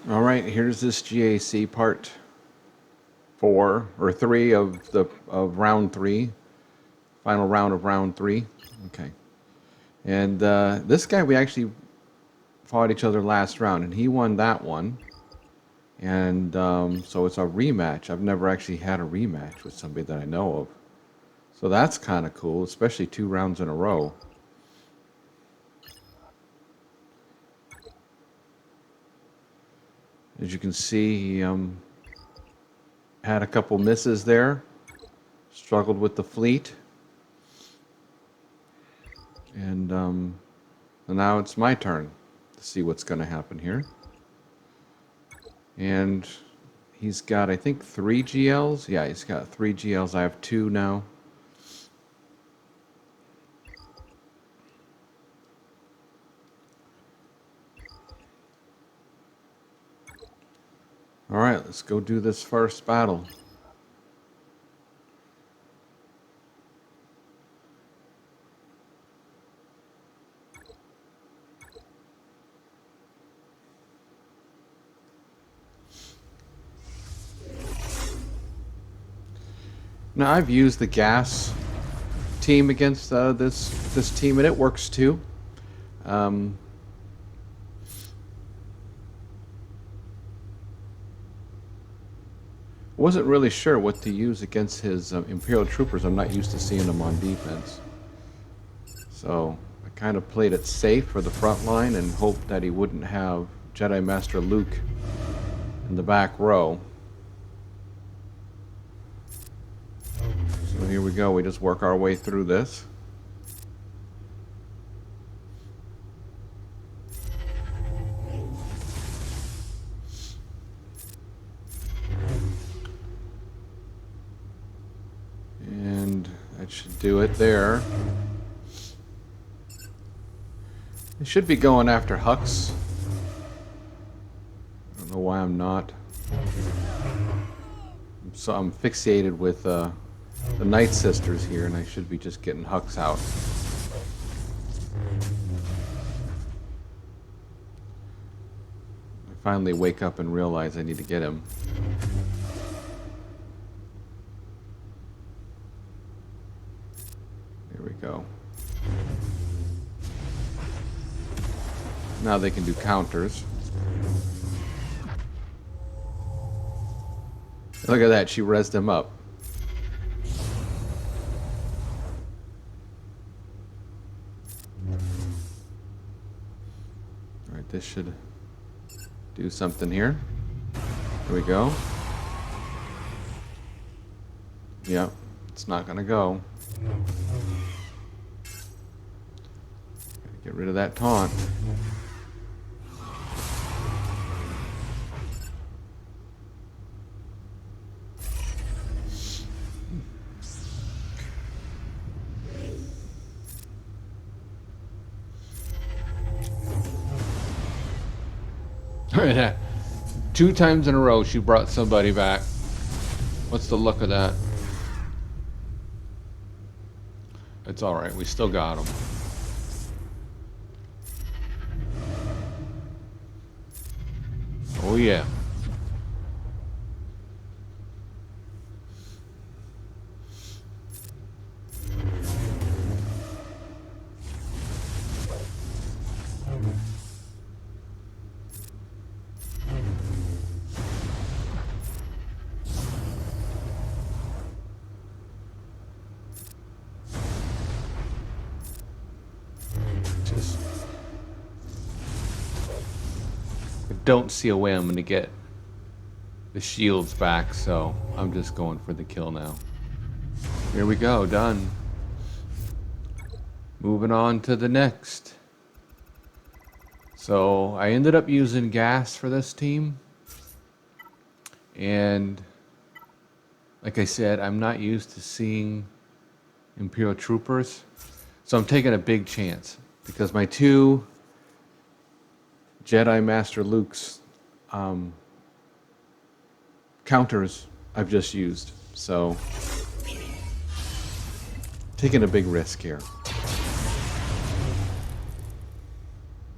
All right, here's this GAC part 4 or 3 of round 3, final round of round 3. Okay, and this guy we actually fought each other last round, and he won that one. And so it's a rematch. I've never actually had a rematch with somebody that I know of. So that's kind of cool, especially 2 rounds in a row. As you can see, he had a couple misses there, struggled with the fleet. And now it's my turn to see what's going to happen here. And he's got, I think, 3 GLs. Yeah, he's got 3 GLs. I have 2 now. All right, let's go do this first battle. Now I've used the gas team against this team, and it works too. Wasn't really sure what to use against his Imperial troopers. I'm not used to seeing them on defense, so I kind of played it safe for the front line and hoped that he wouldn't have Jedi Master Luke in the back row. So here we go. We just work our way through this. And that should do it there. I should be going after Hux. I don't know why I'm not. So I'm fixated with the Night Sisters here, and I should be just getting Hux out. I finally wake up and realize I need to get him. There we go. Now they can do counters. Look at that, she rezzed him up. Alright, this should do something here. Here we go. Yep, it's not gonna go. Gotta get rid of that taunt. Alright, 2 times in a row she brought somebody back. What's the look of that? It's alright, we still got him. Oh yeah. Don't see a way I'm going to get the shields back, so I'm just going for the kill now. Here we go, done. Moving on to the next. So I ended up using gas for this team. And like I said, I'm not used to seeing Imperial troopers. So I'm taking a big chance because my 2 Jedi Master Luke's counters I've just used. So taking a big risk here.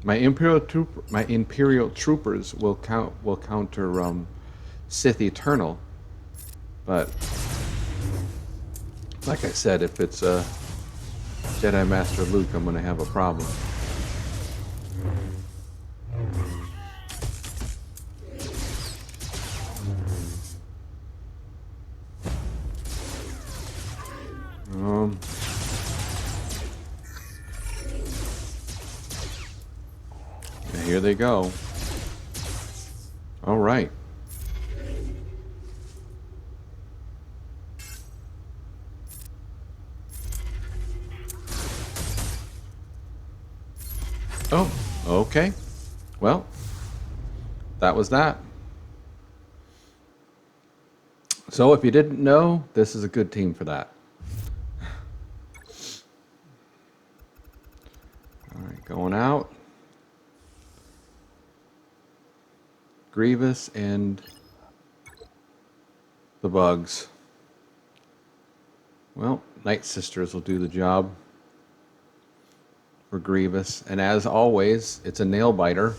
My Imperial troopers will counter Sith Eternal, but like I said, if it's Jedi Master Luke, I'm gonna have a problem. Here they go. All right. Oh, okay. Well, that was that. So if you didn't know, this is a good team for that. All right, going out. Grievous and the bugs. Well, Night Sisters will do the job for Grievous. And as always, it's a nail biter.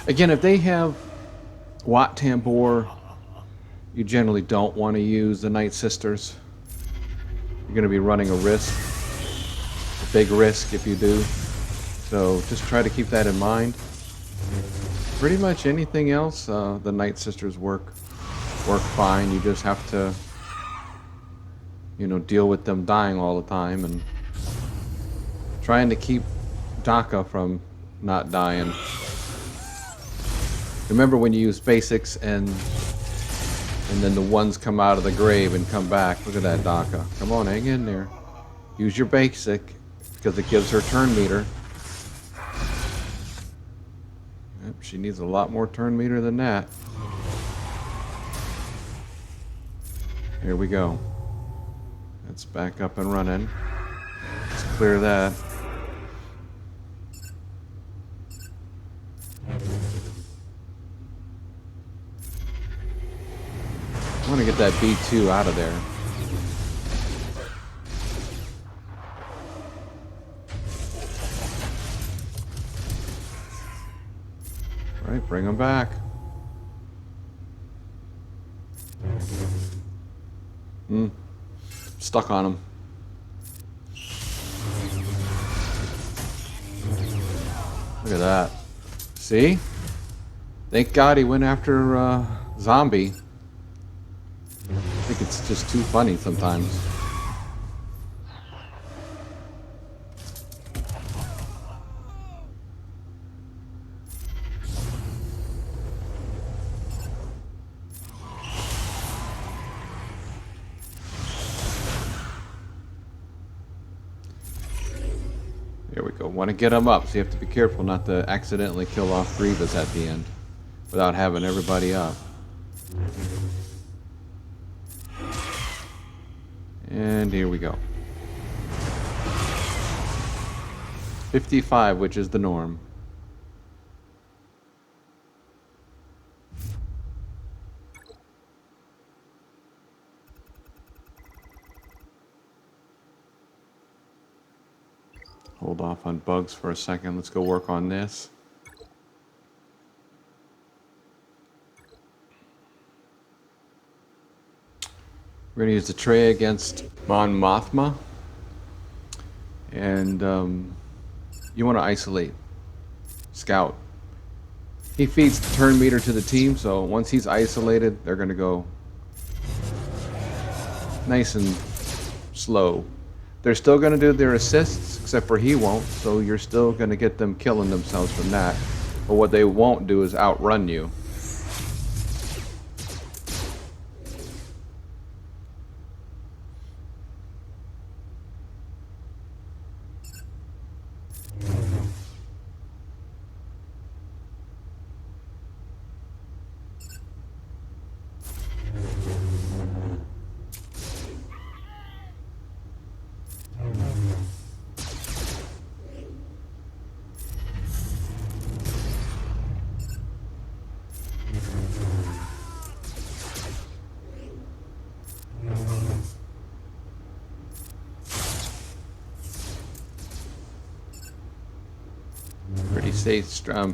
Again, if they have Wat Tambor, you generally don't want to use the Night Sisters. You're going to be running a risk, a big risk if you do. So just try to keep that in mind. Pretty much anything else, the Night Sisters work fine. You just have to, deal with them dying all the time and trying to keep Daka from not dying. Remember when you use basics and then the ones come out of the grave and come back. Look at that, Daka. Come on, hang in there. Use your basic because it gives her turn meter. Yep, she needs a lot more turn meter than that. Here we go. Let's back up and running. Let's clear that. I want to get that B2 out of there. All right, bring them back. Stuck on him. Look at that. See? Thank God he went after Zombie. I think it's just too funny sometimes. There we go. Want to get them up, so you have to be careful not to accidentally kill off Grievous at the end without having everybody up. And here we go. 55, which is the norm. Hold off on bugs for a second. Let's go work on this. We're going to use the Trayah against Mon Mothma. And you want to isolate Scout. He feeds the turn meter to the team, so once he's isolated, they're going to go nice and slow. They're still going to do their assists, except for he won't, so you're still going to get them killing themselves from that. But what they won't do is outrun you.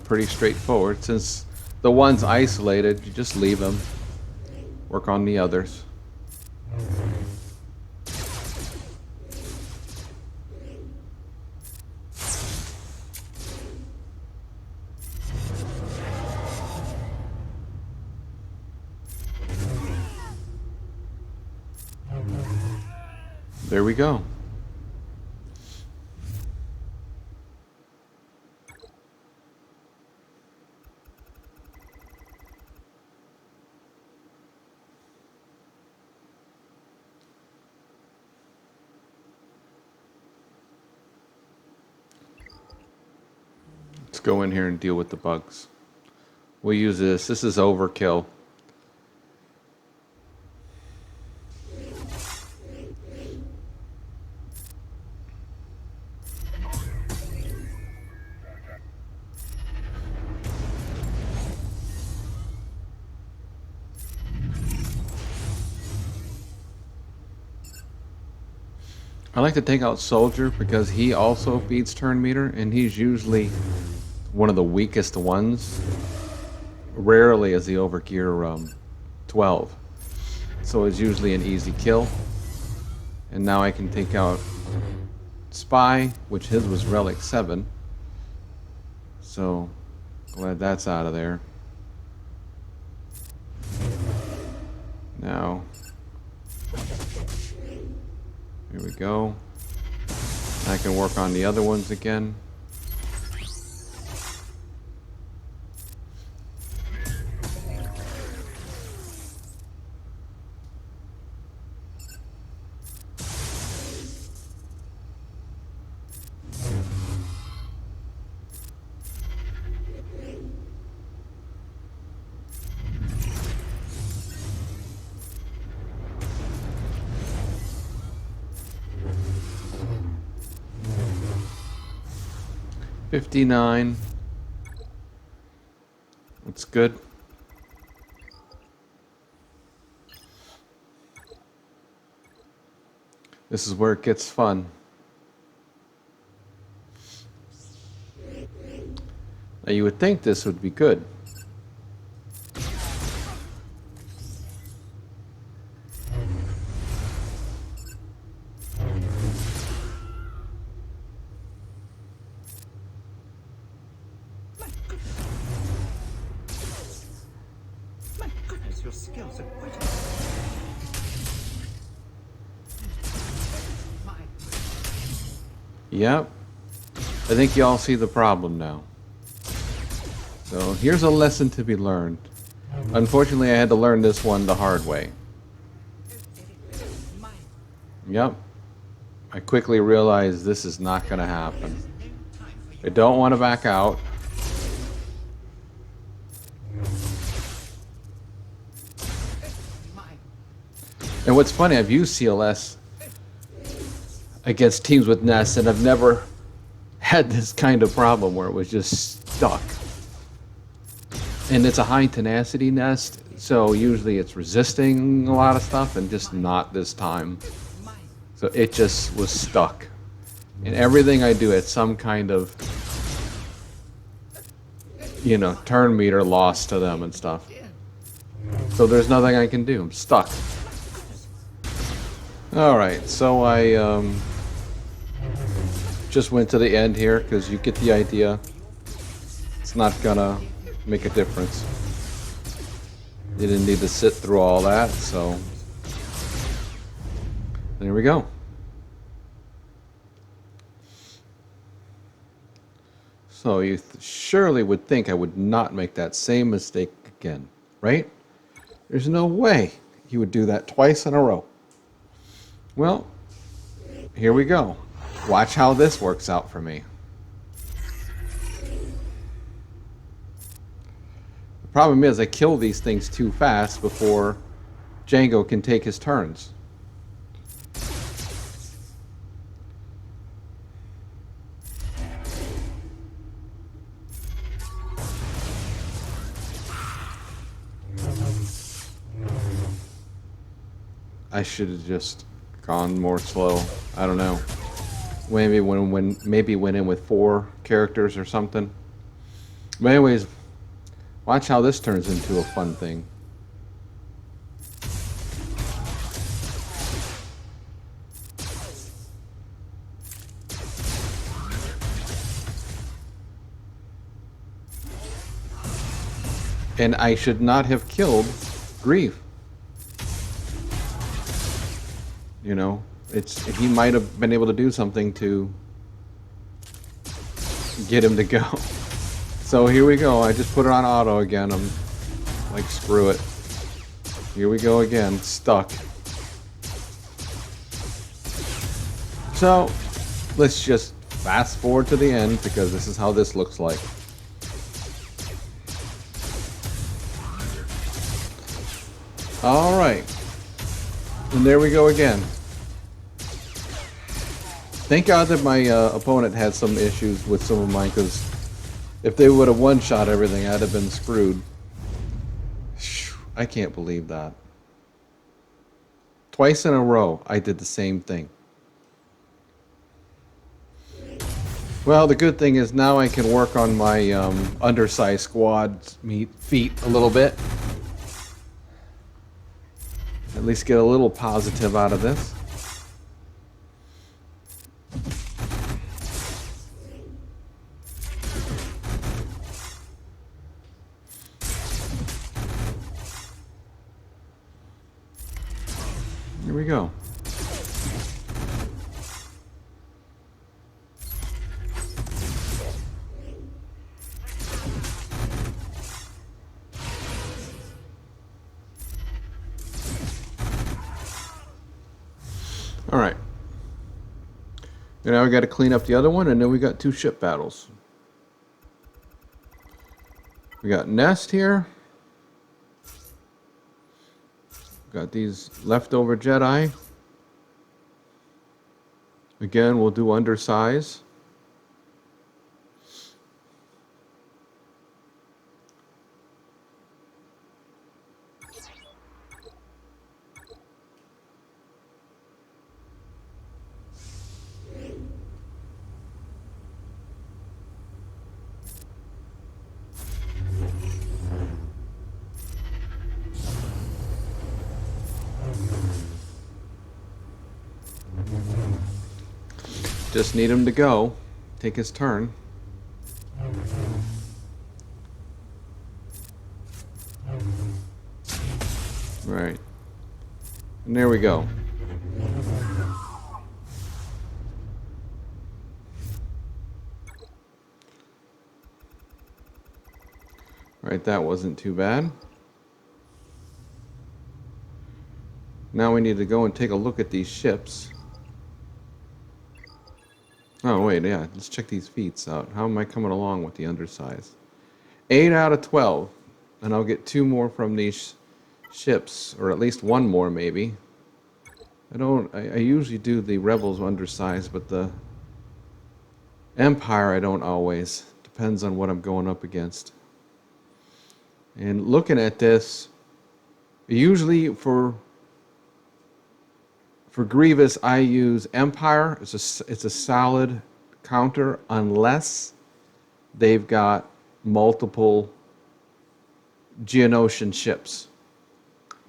pretty straightforward. Since the one's isolated, you just leave them. Work on the others. There we go. Let's go in here and deal with the bugs. We'll use this. This is overkill. I like to take out Soldier because he also feeds turn meter, and he's usually one of the weakest ones. Rarely is he over gear 12. So it's usually an easy kill. And now I can take out Spy, which his was Relic 7. So glad that's out of there. Now, here we go. I can work on the other ones again. $59. That's good. This is where it gets fun. Now you would think this would be good. Yep. I think you all see the problem now. So here's a lesson to be learned. Unfortunately, I had to learn this one the hard way. Yep. I quickly realized this is not going to happen. I don't want to back out. And what's funny, I've used CLS against teams with Nest, and I've never had this kind of problem where it was just stuck. And it's a high tenacity Nest, so usually it's resisting a lot of stuff, and just not this time. So it just was stuck. And everything I do at some kind of, you know, turn meter lost to them and stuff. So there's nothing I can do. I'm stuck. Alright, so I just went to the end here because you get the idea. It's not gonna make a difference. You didn't need to sit through all that, so there we go. So you surely would think I would not make that same mistake again, right? There's no way you would do that twice in a row. Well, here we go. Watch how this works out for me. The problem is I kill these things too fast before Jango can take his turns. I should have just gone more slow. I don't know. Maybe went in with 4 characters or something. But anyways, watch how this turns into a fun thing. And I should not have killed Grief. You know, he might have been able to do something to get him to go. So here we go. I just put it on auto again. I'm like, screw it. Here we go again. Stuck. So let's just fast forward to the end because this is how this looks like. All right. And there we go again. Thank God that my opponent had some issues with some of mine, because if they would have one-shot everything, I'd have been screwed. I can't believe that. Twice in a row, I did the same thing. Well, the good thing is now I can work on my undersized squad feet a little bit. At least get a little positive out of this. Here we go. All right. And now we got to clean up the other one, and then we got 2 ship battles. We got Nest here. Got these leftover Jedi. Again, we'll do undersize. Just need him to go, take his turn. Right. And there we go. Right, that wasn't too bad. Now we need to go and take a look at these ships. Oh, wait, yeah. Let's check these feats out. How am I coming along with the undersize? 8 out of 12. And I'll get 2 more from these ships, or at least 1 more, maybe. I usually do the Rebels undersized, but the Empire I don't always. Depends on what I'm going up against. And looking at this, usually for Grievous, I use Empire. It's a solid counter unless they've got multiple Geonosian ships.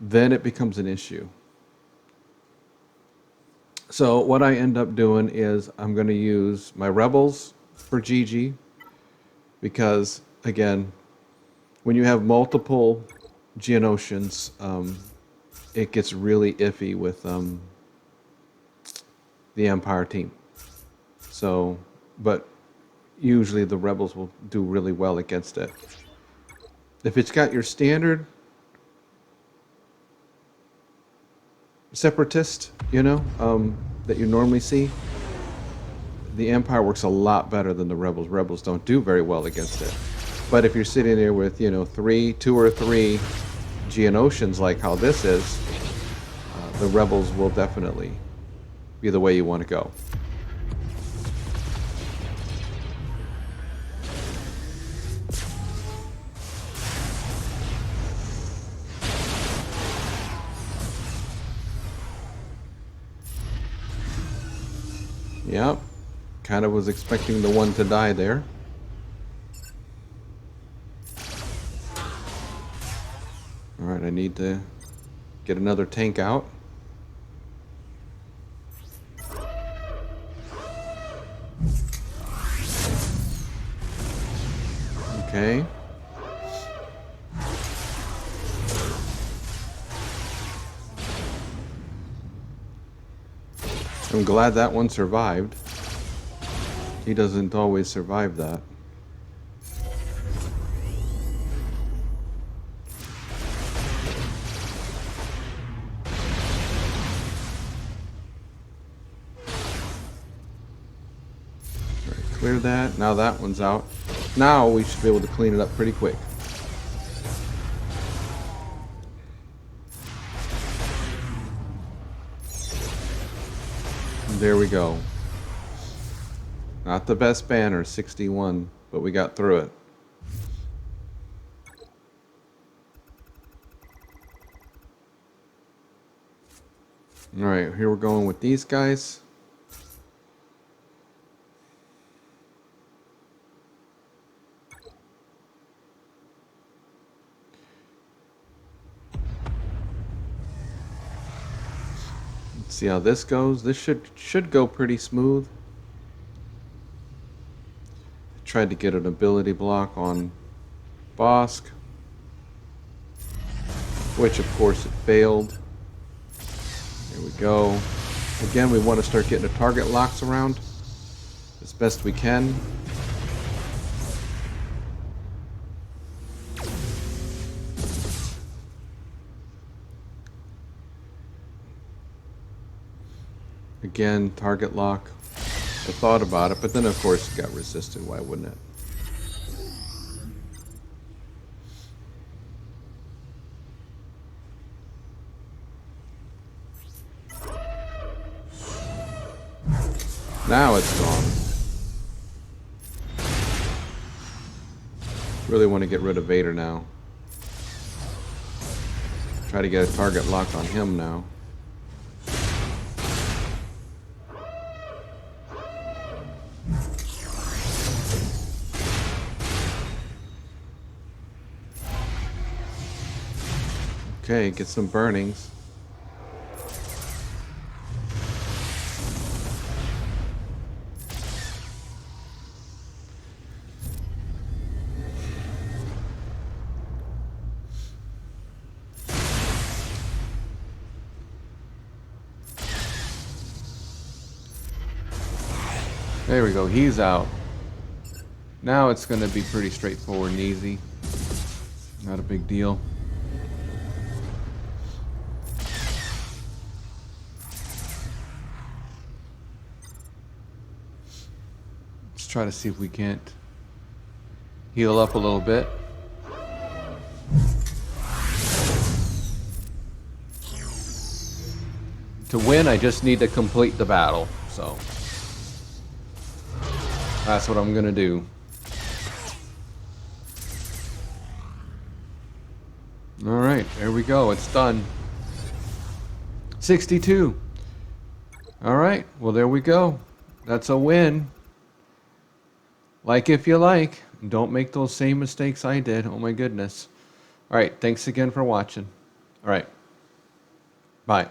Then it becomes an issue. So what I end up doing is I'm going to use my Rebels for GG because, again, when you have multiple Geonosians, it gets really iffy with the Empire team. So, but usually the Rebels will do really well against it. If it's got your standard Separatist, that you normally see, the Empire works a lot better than the Rebels. Rebels don't do very well against it. But if you're sitting there with, 2 or 3 Geonosians like how this is, the Rebels will definitely be the way you want to go. Yep. Kind of was expecting the one to die there. All right, I need to get another tank out. Okay. I'm glad that one survived. He doesn't always survive that. Clear that. Now that one's out. Now we should be able to clean it up pretty quick. And there we go. Not the best banner, 61, but we got through it. Alright, here we're going with these guys. Let's see how this goes. This should go pretty smooth. Tried to get an ability block on Bosk, which of course it failed. There we go. Again, we want to start getting the target locks around as best we can. Again, target lock. I thought about it, but then of course it got resisted. Why wouldn't it? Now it's gone. Really want to get rid of Vader now. Try to get a target lock on him now. Okay, get some burnings. There we go, he's out. Now it's going to be pretty straightforward and easy. Not a big deal. Let's try to see if we can't heal up a little bit. To win, I just need to complete the battle, so that's what I'm gonna do. Alright, there we go, it's done. 62. Alright, well there we go. That's a win. Like if you like. Don't make those same mistakes I did. Oh my goodness. Alright, thanks again for watching. Alright. Bye.